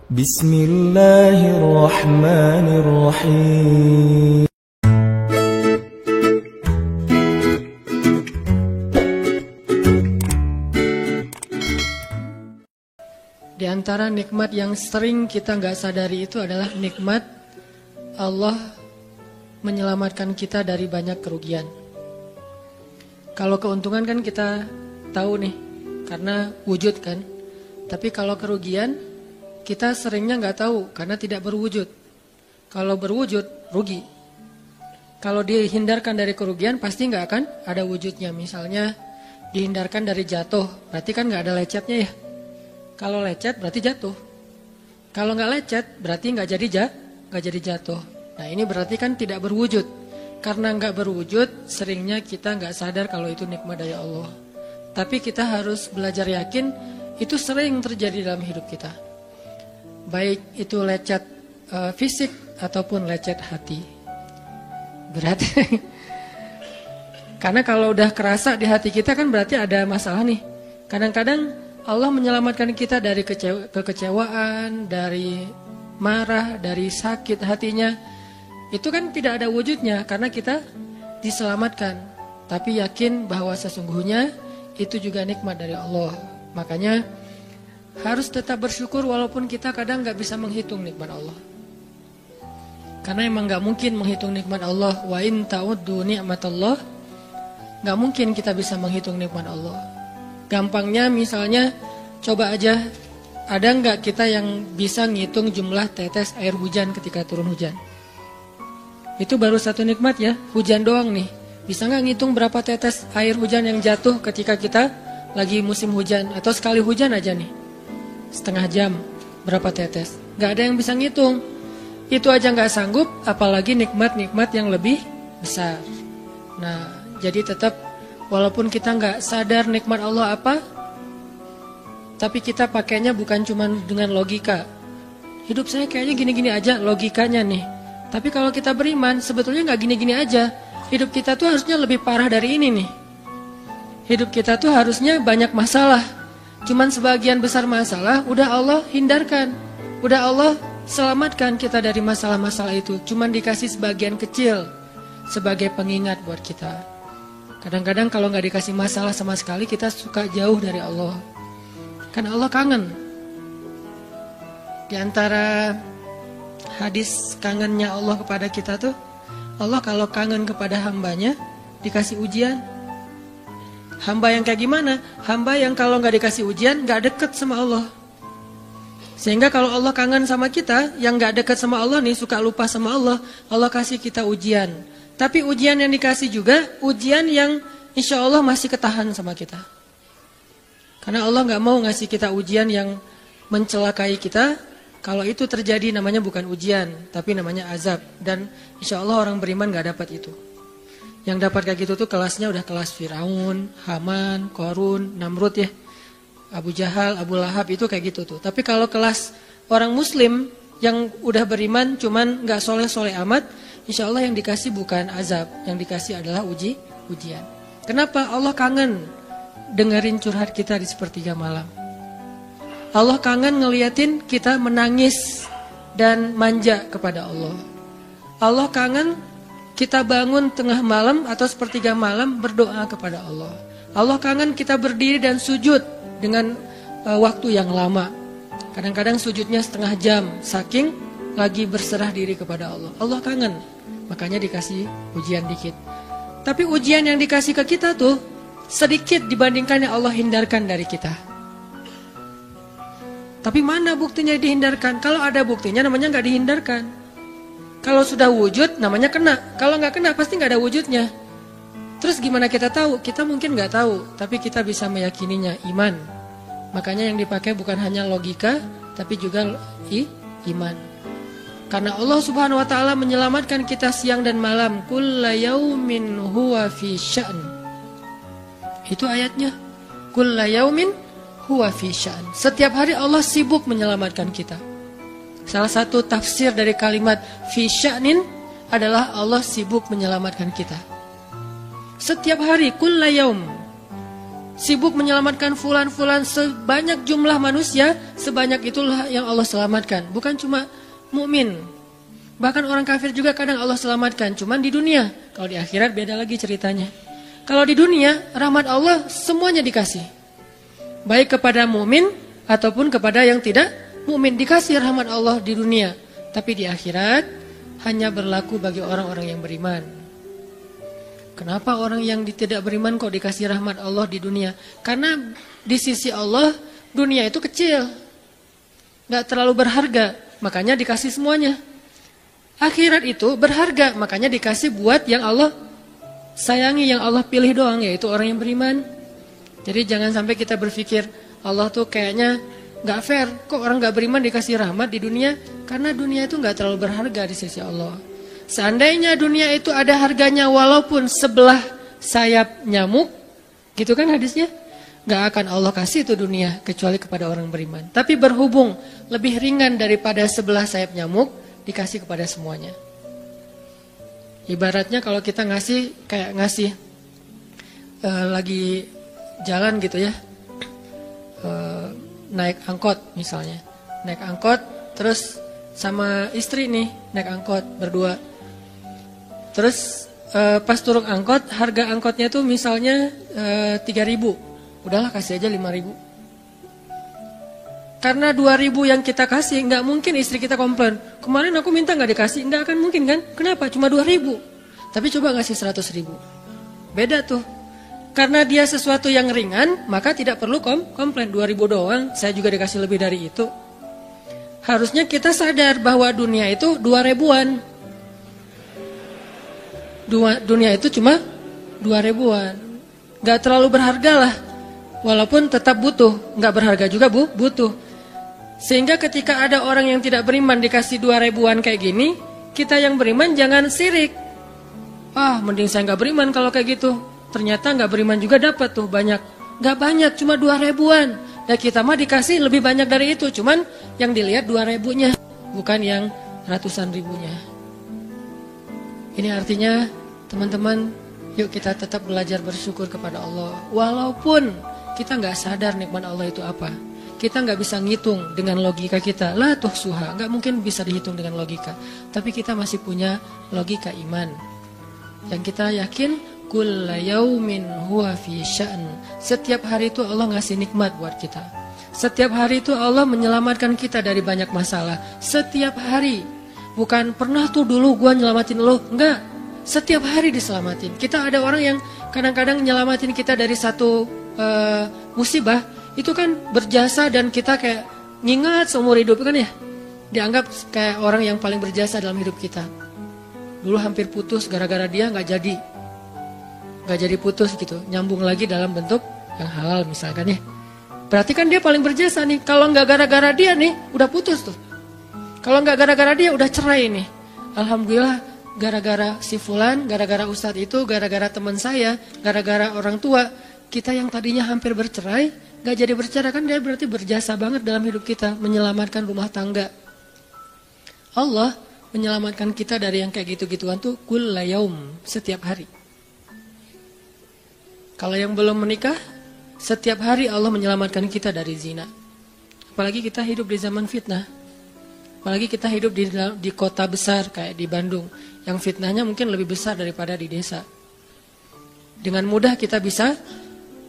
Bismillahirrahmanirrahim. Di antara nikmat yang sering kita nggak sadari itu adalah nikmat Allah menyelamatkan kita dari banyak kerugian. Kalau keuntungan kan kita tahu nih, karena wujud kan. Tapi kalau kerugian, kita seringnya nggak tahu karena tidak berwujud. Kalau berwujud, rugi. Kalau dihindarkan dari kerugian, pasti nggak akan ada wujudnya. Misalnya dihindarkan dari jatuh, berarti kan nggak ada lecetnya ya. Kalau lecet berarti jatuh. Kalau nggak lecet berarti nggak jadi jatuh. Nah ini berarti kan tidak berwujud. Karena nggak berwujud, seringnya kita nggak sadar kalau itu nikmat dari Allah. Tapi kita harus belajar yakin itu sering terjadi dalam hidup kita. Baik itu lecet fisik ataupun lecet hati. Berat. Karena kalau udah kerasa di hati kita kan berarti ada masalah nih. Kadang-kadang Allah menyelamatkan kita dari kekecewaan, dari marah, dari sakit hatinya. Itu kan tidak ada wujudnya karena kita diselamatkan. Tapi yakin bahwa sesungguhnya itu juga nikmat dari Allah. Makanya harus tetap bersyukur walaupun kita kadang gak bisa menghitung nikmat Allah. Karena emang gak mungkin menghitung nikmat Allah. Wa in ta'uddu ni'matallah. Gak mungkin kita bisa menghitung nikmat Allah. Gampangnya misalnya coba aja, ada nggak kita yang bisa ngitung jumlah tetes air hujan ketika turun hujan? Itu baru satu nikmat ya, hujan doang nih. Bisa nggak ngitung berapa tetes air hujan yang jatuh ketika kita lagi musim hujan? Atau sekali hujan aja nih, setengah jam berapa tetes? Nggak ada yang bisa ngitung. Itu aja nggak sanggup, apalagi nikmat-nikmat yang lebih besar. Nah, jadi tetap walaupun kita nggak sadar nikmat Allah apa, tapi kita pakainya bukan cuma dengan logika. Hidup saya kayaknya gini-gini aja, logikanya nih. Tapi kalau kita beriman, sebetulnya nggak gini-gini aja. Hidup kita tuh harusnya lebih parah dari ini nih. Hidup kita tuh harusnya banyak masalah. Cuman sebagian besar masalah udah Allah hindarkan. Udah Allah selamatkan kita dari masalah-masalah itu. Cuman dikasih sebagian kecil sebagai pengingat buat kita. Kadang-kadang kalau nggak dikasih masalah sama sekali, kita suka jauh dari Allah. Karena Allah kangen. Di antara hadis kangennya Allah kepada kita tuh, Allah kalau kangen kepada hambanya, dikasih ujian. Hamba yang kayak gimana? Hamba yang kalau nggak dikasih ujian, nggak deket sama Allah. Sehingga kalau Allah kangen sama kita, yang nggak deket sama Allah nih, suka lupa sama Allah, Allah kasih kita ujian. Tapi ujian yang dikasih juga ujian yang insya Allah masih ketahan sama kita. Karena Allah gak mau ngasih kita ujian yang mencelakai kita. Kalau itu terjadi namanya bukan ujian, tapi namanya azab. Dan insya Allah orang beriman gak dapat itu. Yang dapat kayak gitu tuh kelasnya udah kelas Firaun, Haman, Korun, Namrud ya. Abu Jahal, Abu Lahab itu kayak gitu tuh. Tapi kalau kelas orang muslim yang udah beriman cuman gak soleh-soleh amat, insya Allah yang dikasih bukan azab, yang dikasih adalah ujian. Kenapa? Allah kangen dengerin curhat kita di sepertiga malam. Allah kangen ngeliatin kita menangis dan manja kepada Allah. Allah kangen kita bangun tengah malam atau sepertiga malam berdoa kepada Allah. Allah kangen kita berdiri dan sujud dengan waktu yang lama. Kadang-kadang sujudnya setengah jam, saking lagi berserah diri kepada Allah. Allah kangen. Makanya dikasih ujian dikit. Tapi ujian yang dikasih ke kita tuh sedikit dibandingkan yang Allah hindarkan dari kita. Tapi mana buktinya dihindarkan? Kalau ada buktinya namanya gak dihindarkan. Kalau sudah wujud namanya kena. Kalau gak kena pasti gak ada wujudnya. Terus gimana kita tahu? Kita mungkin gak tahu, tapi kita bisa meyakininya, iman. Makanya yang dipakai bukan hanya logika, tapi juga iman. Karena Allah Subhanahu wa taala menyelamatkan kita siang dan malam. Kulla yaumin huwa fi sya'n. Itu ayatnya. Kulla yaumin huwa fi sya'n. Setiap hari Allah sibuk menyelamatkan kita. Salah satu tafsir dari kalimat fi sya'nin adalah Allah sibuk menyelamatkan kita. Setiap hari kulla yaum. sibuk menyelamatkan fulan-fulan, sebanyak jumlah manusia, sebanyak itulah yang Allah selamatkan. Bukan cuma mukmin, bahkan orang kafir juga kadang Allah selamatkan. Cuman di dunia, kalau di akhirat beda lagi ceritanya. Kalau di dunia, rahmat Allah semuanya dikasih, baik kepada mukmin ataupun kepada yang tidak mukmin, dikasih rahmat Allah di dunia. Tapi di akhirat hanya berlaku bagi orang-orang yang beriman. Kenapa orang yang tidak beriman kok dikasih rahmat Allah di dunia? Karena di sisi Allah dunia itu kecil, gak terlalu berharga, makanya dikasih semuanya. Akhirat itu berharga, makanya dikasih buat yang Allah sayangi, yang Allah pilih doang, yaitu orang yang beriman. Jadi jangan sampai kita berpikir Allah tuh kayaknya gak fair, kok orang gak beriman dikasih rahmat di dunia? Karena dunia itu gak terlalu berharga di sisi Allah. Seandainya dunia itu ada harganya walaupun sebelah sayap nyamuk, gitu kan hadisnya, gak akan Allah kasih itu dunia kecuali kepada orang beriman. Tapi berhubung lebih ringan daripada sebelah sayap nyamuk, dikasih kepada semuanya. Ibaratnya kalau kita ngasih, kayak ngasih lagi jalan gitu ya, naik angkot misalnya, naik angkot terus sama istri nih naik angkot berdua. Terus pas turun angkot, harga angkotnya tuh misalnya 3.000, udahlah kasih aja 5.000. Karena 2.000 yang kita kasih, nggak mungkin istri kita komplain, kemarin aku minta nggak dikasih, nggak akan mungkin kan? Kenapa? Cuma 2.000. Tapi coba ngasih 100.000, beda tuh. Karena dia sesuatu yang ringan, maka tidak perlu komplain. 2.000 doang, saya juga dikasih lebih dari itu. Harusnya kita sadar bahwa dunia itu 2.000-an. Dunia itu cuma 2.000-an. Gak terlalu berharga lah. Walaupun tetap butuh. Gak berharga juga butuh. Sehingga ketika ada orang yang tidak beriman dikasih 2.000-an kayak gini, kita yang beriman jangan sirik. Mending saya gak beriman kalau kayak gitu. Ternyata gak beriman juga dapat tuh banyak. Gak banyak, cuma 2.000-an. Dan kita mah dikasih lebih banyak dari itu. Cuman yang dilihat 2.000-nya, bukan yang ratusan ribunya. Ini artinya teman-teman, yuk kita tetap belajar bersyukur kepada Allah. Walaupun kita gak sadar nikmat Allah itu apa. Kita gak bisa ngitung dengan logika kita. La tuhsuha, gak mungkin bisa dihitung dengan logika. Tapi kita masih punya logika iman. Yang kita yakin, kulla yaumin huwa fi sya'n. Setiap hari itu Allah ngasih nikmat buat kita. Setiap hari itu Allah menyelamatkan kita dari banyak masalah. Setiap hari. Bukan pernah tuh dulu gua nyelamatin lo, enggak. Setiap hari diselamatin. Kita ada orang yang kadang-kadang nyelamatin kita dari satu musibah, itu kan berjasa dan kita kayak ngingat seumur hidup kan ya. Dianggap kayak orang yang paling berjasa dalam hidup kita. Dulu hampir putus gara-gara dia nggak jadi putus gitu. Nyambung lagi dalam bentuk yang halal misalkan ya. Berarti kan dia paling berjasa nih. Kalau nggak gara-gara dia nih, udah putus tuh. Kalau nggak gara-gara dia udah cerai nih. Alhamdulillah gara-gara si fulan, gara-gara ustadz itu, gara-gara teman saya, gara-gara orang tua, kita yang tadinya hampir bercerai, nggak jadi bercerai kan dia berarti berjasa banget dalam hidup kita, menyelamatkan rumah tangga. Allah menyelamatkan kita dari yang kayak gitu-gituan tuh kulla yaum, setiap hari. Kalau yang belum menikah, setiap hari Allah menyelamatkan kita dari zina. Apalagi kita hidup di zaman fitnah. Apalagi kita hidup di kota besar kayak di Bandung, yang fitnahnya mungkin lebih besar daripada di desa. Dengan mudah kita bisa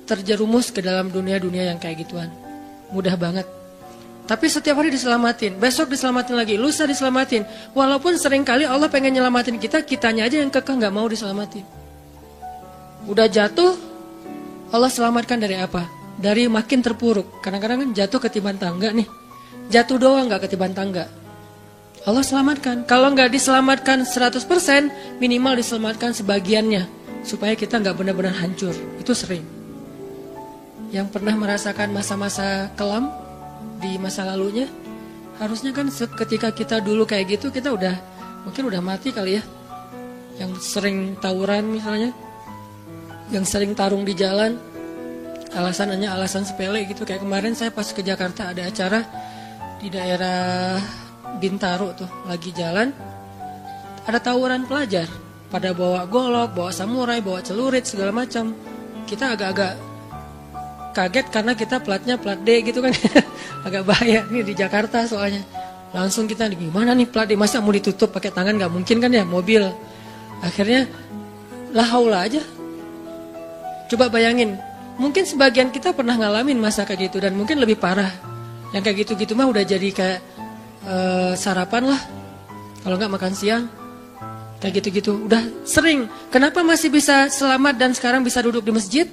terjerumus ke dalam dunia-dunia yang kayak gituan. Mudah banget. Tapi setiap hari diselamatin, besok diselamatin lagi, lusa diselamatin. Walaupun seringkali Allah pengen nyelamatin kita, kitanya aja yang kekeh gak mau diselamatin. Udah jatuh, Allah selamatkan dari apa? Dari makin terpuruk. Kadang-kadang kan jatuh ketiban tangga nih. Jatuh doang gak ketiban tangga. Allah selamatkan. Kalau nggak diselamatkan 100%, minimal diselamatkan sebagiannya. Supaya kita nggak benar-benar hancur. Itu sering. Yang pernah merasakan masa-masa kelam di masa lalunya, harusnya kan ketika kita dulu kayak gitu, kita mungkin udah mati kali ya. Yang sering tawuran misalnya, yang sering tarung di jalan, alasannya alasan sepele gitu. Kayak kemarin saya pas ke Jakarta ada acara di daerah Bintaro tuh, lagi jalan, ada tawuran pelajar, pada bawa golok, bawa samurai, bawa celurit segala macam. Kita agak-agak kaget karena kita platnya plat D gitu kan. Agak bahaya nih di Jakarta soalnya. Langsung kita gimana nih plat D, masa mau ditutup pakai tangan, nggak mungkin kan ya mobil. Akhirnya la haula aja. Coba bayangin, mungkin sebagian kita pernah ngalamin masa kayak gitu dan mungkin lebih parah. Yang kayak gitu-gitu mah udah jadi kayak sarapan lah. Kalau nggak makan siang. Kayak gitu-gitu, udah sering. Kenapa masih bisa selamat dan sekarang bisa duduk di masjid?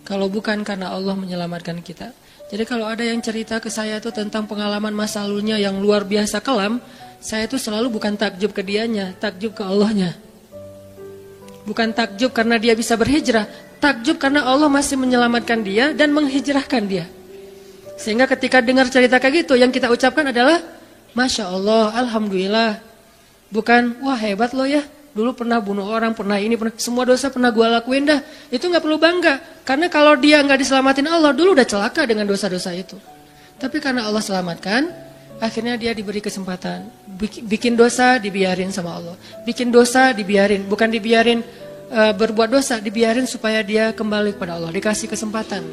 Kalau bukan karena Allah menyelamatkan kita. Jadi kalau ada yang cerita ke saya itu tentang pengalaman masa lalunya yang luar biasa kelam, saya itu selalu bukan takjub ke dianya, takjub ke Allahnya. Bukan takjub karena dia bisa berhijrah, takjub karena Allah masih menyelamatkan dia dan menghijrahkan dia. Sehingga ketika dengar cerita kayak gitu, yang kita ucapkan adalah Masya Allah, Alhamdulillah. Bukan, wah hebat lo ya, dulu pernah bunuh orang, pernah ini, pernah semua dosa pernah gue lakuin dah. Itu gak perlu bangga, karena kalau dia gak diselamatin Allah, dulu udah celaka dengan dosa-dosa itu. Tapi karena Allah selamatkan, akhirnya dia diberi kesempatan. Bikin dosa, dibiarin sama Allah. Bikin dosa, dibiarin, bukan dibiarin berbuat dosa, dibiarin supaya dia kembali kepada Allah, dikasih kesempatan.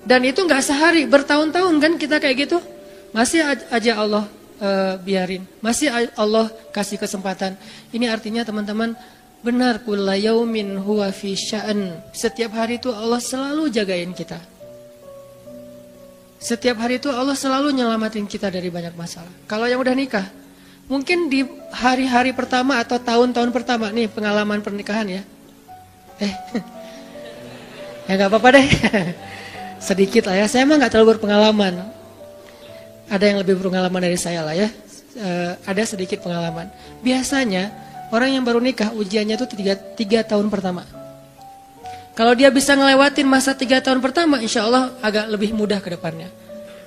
Dan itu gak sehari, bertahun-tahun kan kita kayak gitu. Masih aja Allah biarin, masih Allah kasih kesempatan. Ini artinya teman-teman, benar kulla yaumin huwa fi sya'an. Setiap hari itu Allah selalu jagain kita. Setiap hari itu Allah selalu nyelamatin kita dari banyak masalah. Kalau yang udah nikah, mungkin di hari-hari pertama atau tahun-tahun pertama nih pengalaman pernikahan ya. Ya nggak apa-apa deh. Sedikit lah ya, saya mah nggak terlalu berpengalaman. Ada yang lebih berpengalaman dari saya lah ya. Ada sedikit pengalaman. Biasanya orang yang baru nikah ujiannya itu 3 tahun pertama. Kalau dia bisa ngelewatin masa 3 tahun pertama, insya Allah agak lebih mudah ke depannya.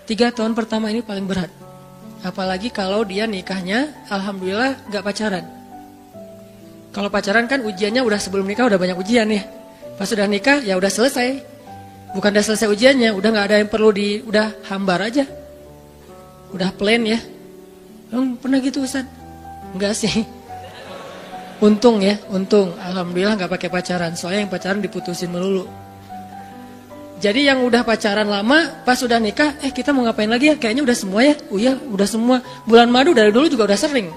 3 tahun pertama ini paling berat. Apalagi kalau dia nikahnya, alhamdulillah gak pacaran. Kalau pacaran kan ujiannya udah sebelum nikah udah banyak ujian ya. Pas sudah nikah ya udah selesai. Bukan udah selesai ujiannya, udah gak ada yang perlu udah hambar aja. Udah plain ya. Pernah gitu Ustaz? Enggak sih. Untung ya, untung. Alhamdulillah gak pakai pacaran. Soalnya yang pacaran diputusin melulu. Jadi yang udah pacaran lama, pas udah nikah, kita mau ngapain lagi ya? Kayaknya udah semua ya. Oh iya, udah semua. Bulan madu dari dulu juga udah sering.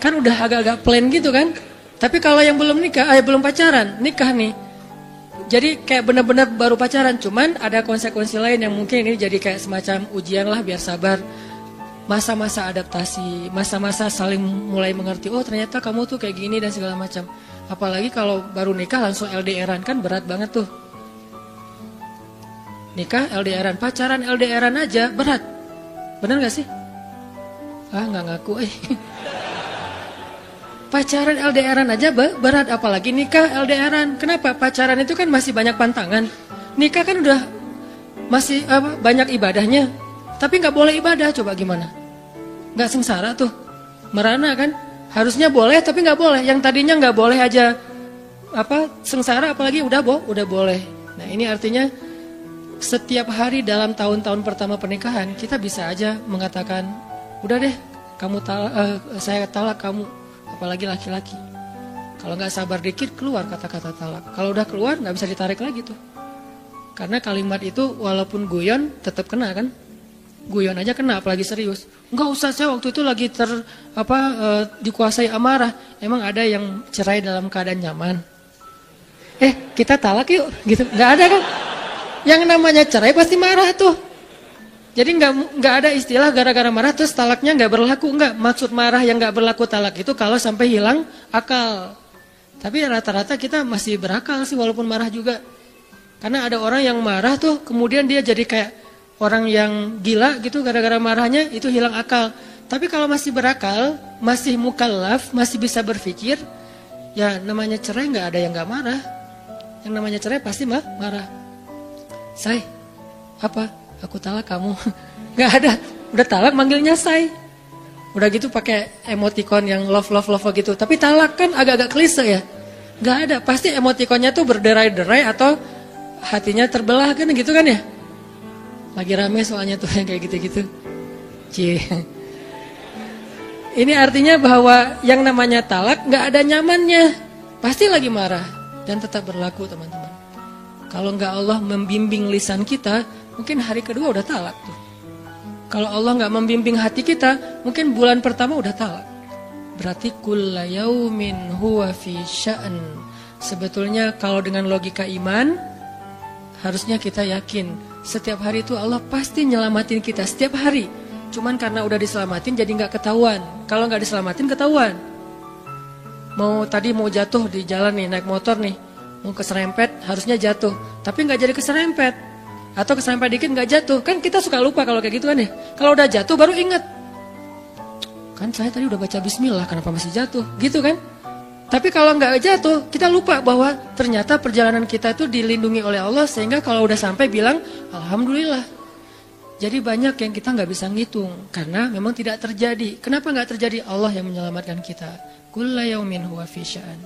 Kan udah agak-agak plain gitu kan. Tapi kalau yang belum nikah, belum pacaran, nikah nih. Jadi kayak benar-benar baru pacaran, cuman ada konsekuensi lain yang mungkin ini jadi kayak semacam ujian lah biar sabar. Masa-masa adaptasi, masa-masa saling mulai mengerti, oh ternyata kamu tuh kayak gini dan segala macam. Apalagi kalau baru nikah langsung LDRan kan berat banget tuh. Nikah LDRan, pacaran LDRan aja berat. Benar gak sih? Nggak ngaku Pacaran LDRan aja berat, apalagi nikah LDRan. Kenapa? Pacaran itu kan masih banyak pantangan. Nikah kan udah masih banyak ibadahnya. Tapi nggak boleh ibadah, coba gimana? Nggak sengsara tuh, merana kan? Harusnya boleh, tapi nggak boleh. Yang tadinya nggak boleh aja sengsara, apalagi udah boleh. Nah ini artinya setiap hari dalam tahun-tahun pertama pernikahan kita bisa aja mengatakan, udah deh, saya talak kamu. Apalagi laki-laki. Kalau nggak sabar dikit keluar kata-kata talak. Kalau udah keluar nggak bisa ditarik lagi tuh. Karena kalimat itu walaupun guyon tetap kena kan. Guyon aja kena, apalagi serius. Nggak usah, saya waktu itu lagi dikuasai amarah. Emang ada yang cerai dalam keadaan nyaman? Kita talak yuk, gitu. Nggak ada kan? Yang namanya cerai pasti marah tuh. Jadi nggak ada istilah gara-gara marah terus talaknya nggak berlaku, nggak. Maksud marah yang nggak berlaku talak itu kalau sampai hilang akal. Tapi rata-rata kita masih berakal sih walaupun marah juga. Karena ada orang yang marah tuh kemudian dia jadi kayak orang yang gila gitu gara-gara marahnya itu hilang akal. Tapi kalau masih berakal, masih mukallaf, masih bisa berpikir, ya namanya cerai nggak ada yang nggak marah. Yang namanya cerai pasti marah. Aku talak kamu. Gak ada. Udah talak manggilnya say. Udah gitu pakai emoticon yang love gitu. Tapi talak kan agak-agak klise ya. Gak ada. Pasti emoticonnya tuh berderai-derai atau hatinya terbelah kan gitu kan ya. Lagi rame soalnya tuh yang kayak gitu-gitu. Ini artinya bahwa yang namanya talak gak ada nyamannya. Pasti lagi marah. Dan tetap berlaku teman-teman. Kalau nggak Allah membimbing lisan kita, mungkin hari kedua udah talak tuh. Kalau Allah nggak membimbing hati kita, mungkin bulan pertama udah talak. Berarti kulla yaumin huwa fi sya'an. Sebetulnya kalau dengan logika iman, harusnya kita yakin setiap hari itu Allah pasti nyelamatin kita setiap hari. Cuman karena udah diselamatin jadi nggak ketahuan. Kalau nggak diselamatin ketahuan. Tadi mau jatuh di jalan nih, naik motor nih, mau keserempet harusnya jatuh, tapi nggak jadi keserempet. Atau keserempet dikit nggak jatuh, kan kita suka lupa kalau kayak gitu kan ya. Kalau udah jatuh baru ingat, kan saya tadi udah baca bismillah, kenapa masih jatuh, gitu kan. Tapi kalau nggak jatuh, kita lupa bahwa ternyata perjalanan kita itu dilindungi oleh Allah, sehingga kalau udah sampai bilang alhamdulillah. Jadi banyak yang kita nggak bisa ngitung, karena memang tidak terjadi. Kenapa nggak terjadi? Allah yang menyelamatkan kita. Kulla yaumin huwa fi sya'an.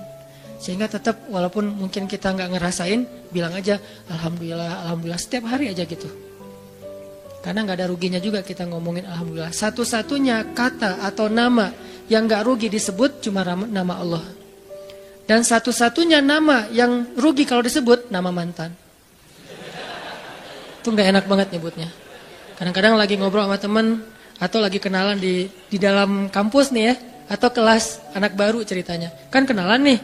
Sehingga tetap walaupun mungkin kita nggak ngerasain, bilang aja alhamdulillah, alhamdulillah setiap hari aja gitu. Karena nggak ada ruginya juga kita ngomongin alhamdulillah. Satu-satunya kata atau nama yang nggak rugi disebut cuma nama Allah. Dan satu-satunya nama yang rugi kalau disebut nama mantan. Itu nggak enak banget nyebutnya. Kadang-kadang lagi ngobrol sama temen atau lagi kenalan di dalam kampus nih ya, atau kelas anak baru ceritanya. Kan kenalan nih.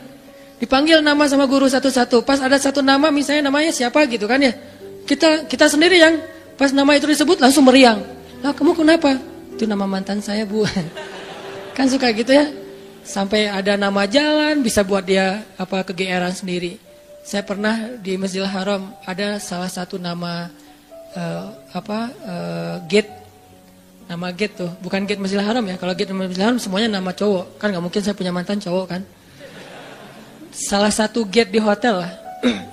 Dipanggil nama sama guru satu-satu. Pas ada satu nama misalnya namanya siapa gitu kan ya. Kita sendiri yang pas nama itu disebut langsung meriang. Lah kamu kenapa? Itu nama mantan saya bu. Kan suka gitu ya. Sampai ada nama jalan bisa buat dia kegeeran sendiri. Saya pernah di Masjidil Haram ada salah satu nama gate. Nama gate tuh. Bukan gate Masjidil Haram ya. Kalau gate Masjidil Haram semuanya nama cowok. Kan gak mungkin saya punya mantan cowok kan. Salah satu gate di hotel lah.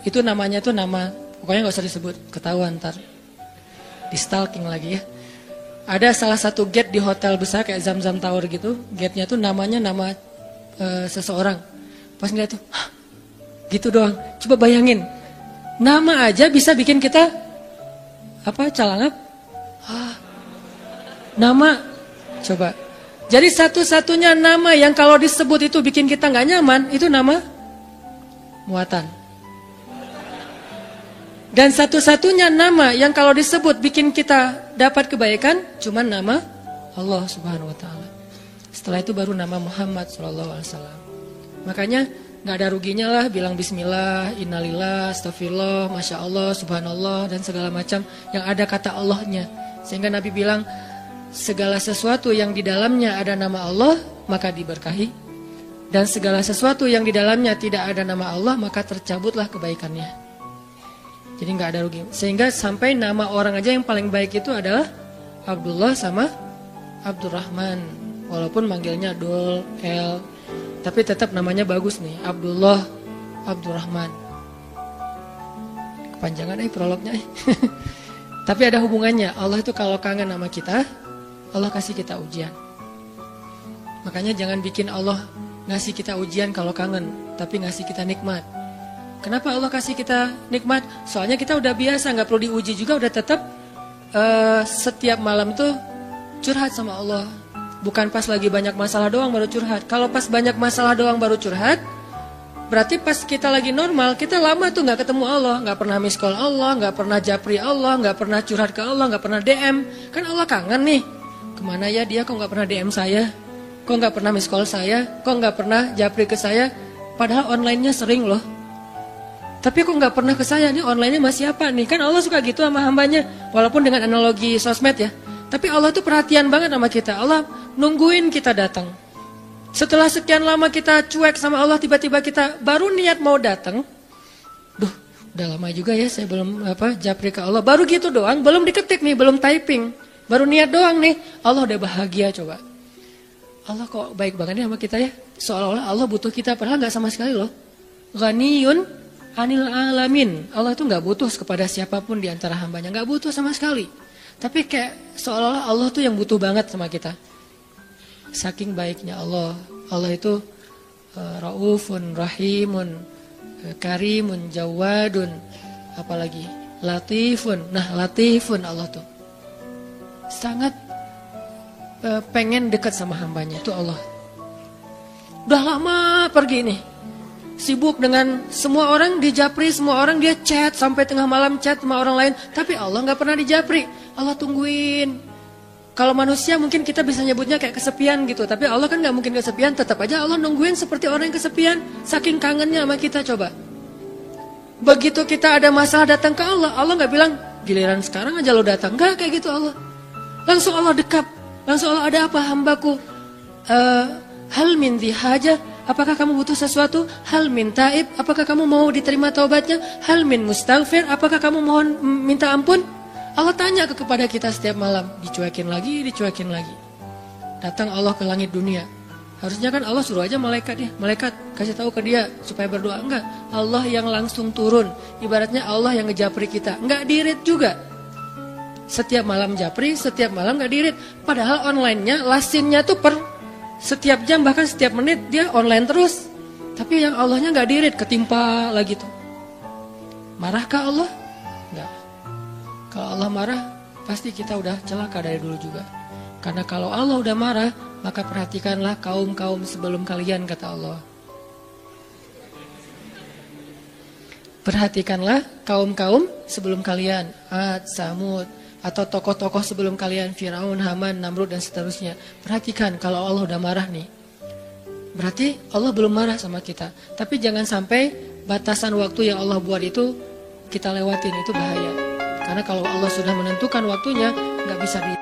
Itu namanya tuh nama, pokoknya gak usah disebut, ketahuan ntar. Di stalking lagi ya. Ada salah satu gate di hotel besar kayak Zam-Zam Tower gitu. Gate-nya tuh namanya nama seseorang. Pas ngeliat tuh, hah, gitu doang. Coba bayangin. Nama aja bisa bikin kita calangap. Nama, coba. Jadi satu-satunya nama yang kalau disebut itu bikin kita gak nyaman, itu nama muatan. Dan satu-satunya nama yang kalau disebut bikin kita dapat kebaikan cuma nama Allah Subhanahu wa taala. Setelah itu baru nama Muhammad sallallahu alaihi wasallam. Makanya enggak ada ruginya lah bilang bismillah, innalillah, astagfirullah, masya Allah, subhanallah dan segala macam yang ada kata Allahnya. Sehingga Nabi bilang segala sesuatu yang di dalamnya ada nama Allah maka diberkahi. Dan segala sesuatu yang di dalamnya tidak ada nama Allah maka tercabutlah kebaikannya. Jadi nggak ada rugi. Sehingga sampai nama orang aja yang paling baik itu adalah Abdullah sama Abdurrahman. Walaupun manggilnya Dul, El, tapi tetap namanya bagus nih. Abdullah, Abdurrahman. Kepanjangan prolognya. Tapi ada hubungannya. Allah itu kalau kangen sama kita, Allah kasih kita ujian. Makanya jangan bikin Allah ngasih kita ujian kalau kangen, tapi ngasih kita nikmat. Kenapa Allah kasih kita nikmat? Soalnya kita udah biasa, nggak perlu diuji juga, udah tetap setiap malam tuh curhat sama Allah. Bukan pas lagi banyak masalah doang baru curhat. Kalau pas banyak masalah doang baru curhat, berarti pas kita lagi normal, kita lama tuh nggak ketemu Allah, nggak pernah miss call Allah, nggak pernah japri Allah, nggak pernah curhat ke Allah, nggak pernah DM. Kan Allah kangen nih. Kemana ya dia? Kok nggak pernah DM saya? Kok nggak pernah miss call saya? Kok nggak pernah japri ke saya? Padahal online-nya sering loh. Tapi kok nggak pernah ke saya? Nih online-nya masih apa nih? Kan Allah suka gitu sama hambanya. Walaupun dengan analogi sosmed ya. Tapi Allah tuh perhatian banget sama kita. Allah nungguin kita datang. Setelah sekian lama kita cuek sama Allah, tiba-tiba kita baru niat mau datang. Duh, udah lama juga ya saya belum japri ke Allah. Baru gitu doang, belum diketik nih, belum typing. Baru niat doang nih. Allah udah bahagia coba. Allah kok baik banget nih sama kita ya. Seolah-olah Allah butuh kita, padahal gak sama sekali loh. Ghaniyun anil alamin. Allah itu gak butuh kepada siapapun di antara hambanya. Gak butuh sama sekali. Tapi kayak seolah-olah Allah tuh yang butuh banget sama kita. Saking baiknya Allah. Allah itu raufun, rahimun, karimun, jawadun. Apalagi latifun. Nah latifun Allah tuh. Sangat pengen dekat sama hambanya. Itu Allah. Udah lama pergi nih. sibuk dengan semua orang dijapri, semua orang dia chat sampai tengah malam chat sama orang lain, tapi Allah nggak pernah dijapri. Allah tungguin. Kalau manusia mungkin kita bisa nyebutnya kayak kesepian gitu, tapi Allah kan nggak mungkin kesepian, tetap aja Allah nungguin seperti orang yang kesepian, saking kangennya sama kita. Coba begitu kita ada masalah datang ke Allah, Allah nggak bilang giliran sekarang aja lo datang, nggak kayak gitu Allah. Langsung Allah dekap, langsung Allah, ada apa hambaku? Hal min haja, apakah kamu butuh sesuatu? Hal min taib, apakah kamu mau diterima taubatnya? Hal min mustaghfir, apakah kamu mohon minta ampun? Allah tanya kepada kita setiap malam, dicuekin lagi, dicuekin lagi. Datang Allah ke langit dunia. Harusnya kan Allah suruh aja malaikat ya, malaikat kasih tahu ke dia supaya berdoa. Enggak, Allah yang langsung turun. Ibaratnya Allah yang ngejapri kita, enggak dirit juga. Setiap malam japri, setiap malam enggak dirit. Padahal online-nya, lasinnya tuh per setiap jam bahkan setiap menit dia online terus. Tapi yang Allahnya enggak dirit, ketimpa lagi tuh. Marahkah Allah? Enggak. Kalau Allah marah, pasti kita udah celaka dari dulu juga. Karena kalau Allah udah marah, maka perhatikanlah kaum-kaum sebelum kalian, kata Allah. Perhatikanlah kaum-kaum sebelum kalian, Ad, Samud, atau tokoh-tokoh sebelum kalian, Firaun, Haman, Namrud, dan seterusnya. Perhatikan kalau Allah udah marah nih. Berarti Allah belum marah sama kita. Tapi jangan sampai batasan waktu yang Allah buat itu kita lewatin, itu bahaya. Karena kalau Allah sudah menentukan waktunya, nggak bisa di